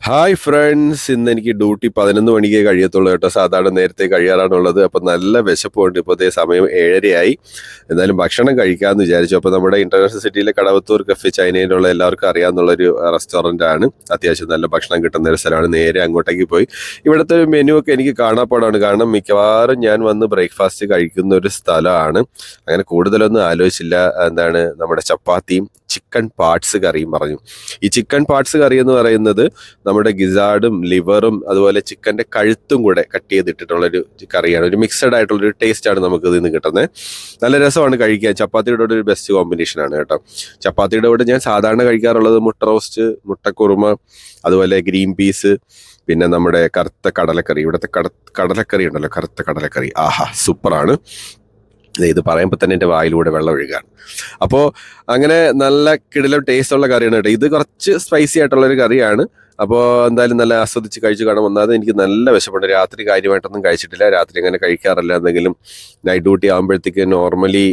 Hi friends, ഇന്ന് എനിക്ക് duty 11 മണിക്കേ കഴിയത്തുള്ളൂ കേട്ടോ. സാധാരണ നേരത്തെ കഴിയാറാണുള്ളത്. അപ്പം നല്ല വിശപ്പുണ്ട്. ഇപ്പോൾ അതേ സമയം 7:30 എന്നാലും ഭക്ഷണം കഴിക്കാമെന്ന് വിചാരിച്ചു. അപ്പോൾ നമ്മുടെ ഇന്റർനാഷണൽ സിറ്റിയിലെ കടവത്തൂർ കഫേ ചൈനയിലുള്ള എല്ലാവർക്കും അറിയാവുന്നുള്ളൊരു റെസ്റ്റോറൻ്റ് ആണ്. അത്യാവശ്യം നല്ല ഭക്ഷണം കിട്ടുന്ന ഒരു സ്ഥലമാണ്. നേരെ അങ്ങോട്ടേക്ക് പോയി ഇവിടുത്തെ മെനു ഒക്കെ എനിക്ക് കാണാപ്പാടാണ്. കാരണം മിക്കവാറും ഞാൻ വന്ന് ബ്രേക്ക്ഫാസ്റ്റ് കഴിക്കുന്ന ഒരു സ്ഥലമാണ്. അങ്ങനെ കൂടുതലൊന്നും ആലോചിച്ചില്ല. എന്താണ്, നമ്മുടെ ചപ്പാത്തിയും ചിക്കൻ പാർട്സ് കറിയും പറഞ്ഞു. ഈ ചിക്കൻ പാർട്സ് കറി എന്ന് പറയുന്നത് നമ്മുടെ ഗിസാർഡും ലിവറും അതുപോലെ ചിക്കൻ്റെ കഴുത്തും കൂടെ കട്ട് ചെയ്തിട്ടുള്ളൊരു കറിയാണ്. ഒരു മിക്സഡ് ആയിട്ടുള്ളൊരു ടേസ്റ്റാണ് നമുക്ക് ഇതിൽ നിന്ന് കിട്ടുന്നത്. നല്ല രസമാണ് കഴിക്കാൻ. ചപ്പാത്തിയുടെ കൂടെ ഒരു ബെസ്റ്റ് കോമ്പിനേഷനാണ് കേട്ടോ. ചപ്പാത്തിയുടെ കൂടെ ഞാൻ സാധാരണ കഴിക്കാറുള്ളത് മുട്ട റോസ്റ്റ്, മുട്ടക്കുറുമ, അതുപോലെ ഗ്രീൻ പീസ്, പിന്നെ നമ്മുടെ കറുത്ത കടലക്കറി. ഇവിടുത്തെ കടലക്കറി ഉണ്ടല്ലോ, കറുത്ത കടലക്കറി, ആഹാ സൂപ്പറാണ്. ഇത് പറയുമ്പോൾ തന്നെ എൻ്റെ വായിലൂടെ വെള്ളം ഒഴുകാണ്. അപ്പോൾ അങ്ങനെ നല്ല കിടിലം ടേസ്റ്റുള്ള കറിയാണ് കേട്ടോ. ഇത് കുറച്ച് സ്പൈസി ആയിട്ടുള്ളൊരു കറിയാണ്. അപ്പോൾ എന്തായാലും നല്ല ആസ്വദിച്ച് കഴിച്ചു കാണാം. ഒന്നാമത് എനിക്ക് നല്ല വിശപ്പുണ്ട്. രാത്രി കാര്യമായിട്ടൊന്നും കഴിച്ചിട്ടില്ല. രാത്രി അങ്ങനെ കഴിക്കാറില്ല. എന്തെങ്കിലും നൈറ്റ് ഡ്യൂട്ടി ആകുമ്പോഴത്തേക്ക് നോർമലി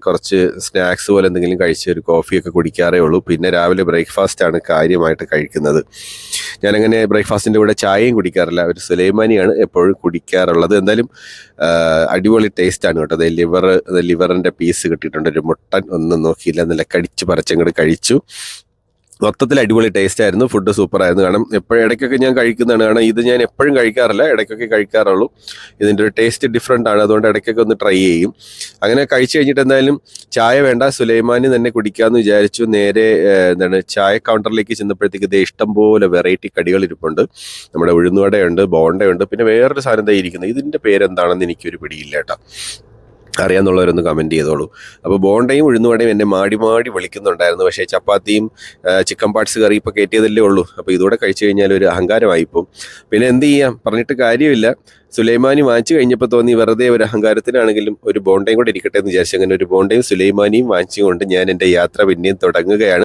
കുറച്ച് സ്നാക്സ് പോലെ എന്തെങ്കിലും കഴിച്ച് ഒരു കോഫിയൊക്കെ കുടിക്കാറേ ഉള്ളൂ. പിന്നെ രാവിലെ ബ്രേക്ക്ഫാസ്റ്റാണ് കാര്യമായിട്ട് കഴിക്കുന്നത്. ഞാനങ്ങനെ ബ്രേക്ക്ഫാസ്റ്റിൻ്റെ കൂടെ ചായയും കുടിക്കാറില്ല. ഒരു സുലൈമാനിയാണ് എപ്പോഴും കുടിക്കാറുള്ളത്. എന്തായാലും അടിപൊളി ടേസ്റ്റാണ് കേട്ടോ. ലിവറിൻ്റെ പീസ് കിട്ടിയിട്ടുണ്ട്. ഒരു മുട്ടൻ ഒന്നും നോക്കിയില്ല, നല്ല കടിച്ച് പറിച്ചങ്ങോട്ട് കഴിച്ചു. മൊത്തത്തിൽ അടിപൊളി ടേസ്റ്റ് ആയിരുന്നു. ഫുഡ് സൂപ്പർ ആയിരുന്നു. കാരണം എപ്പോഴും ഇടയ്ക്കൊക്കെ ഞാൻ കഴിക്കുന്നതാണ്. കാരണം ഇത് ഞാൻ എപ്പോഴും കഴിക്കാറില്ല, ഇടയ്ക്കൊക്കെ കഴിക്കാറുള്ളൂ. ഇതിൻ്റെ ഒരു ടേസ്റ്റ് ഡിഫറെൻ്റ് ആണ്. അതുകൊണ്ട് ഇടയ്ക്കൊക്കെ ഒന്ന് ട്രൈ ചെയ്യും. അങ്ങനെ കഴിച്ചു കഴിഞ്ഞിട്ട് എന്തായാലും ചായ വേണ്ട, സുലൈമാനി തന്നെ കുടിക്കാമെന്ന് വിചാരിച്ചു. നേരെ ചായ കൗണ്ടറിലേക്ക് ചെന്നപ്പോഴത്തേക്ക് ഇത് ഇഷ്ടം പോലെ വെറൈറ്റി കടികൾ ഇരിപ്പുണ്ട്. നമ്മുടെ ഉഴുന്നുവടയുണ്ട്, ബോണ്ടയുണ്ട്, പിന്നെ വേറൊരു സാധനം എന്താ ഇരിക്കുന്നത്. ഇതിൻ്റെ പേരെന്താണെന്ന് എനിക്കൊരു പിടിയില്ല കേട്ടോ. അറിയാമെന്നുള്ളവരൊന്ന് കമൻറ്റ് ചെയ്തോളൂ. അപ്പോൾ ബോണ്ടയും ഉഴുന്നുവടയും എന്നെ മാടി വിളിക്കുന്നുണ്ടായിരുന്നു. പക്ഷേ ചപ്പാത്തിയും ചിക്കൻ പാർട്സ് കറി ഇപ്പോൾ കയറ്റിയതല്ലേ ഉള്ളൂ. അപ്പോൾ ഇതോടെ കഴിച്ചു കഴിഞ്ഞാൽ ഒരു അഹങ്കാരമായിപ്പോവും. പിന്നെ എന്ത് ചെയ്യാം, പറഞ്ഞിട്ട് കാര്യമില്ല. സുലൈമാനി വാങ്ങിച്ചു കഴിഞ്ഞപ്പോൾ തോന്നി വെറുതെ ഒരു അഹങ്കാരത്തിനാണെങ്കിലും ഒരു ബോണ്ടയും കൂടെ ഇരിക്കട്ടെ എന്ന് വിചാരിച്ചു. അങ്ങനെ ഒരു ബോണ്ടയും സുലൈമാനിയും വാങ്ങിച്ചുകൊണ്ട് ഞാൻ എൻ്റെ യാത്ര പിന്നെയും തുടങ്ങുകയാണ്.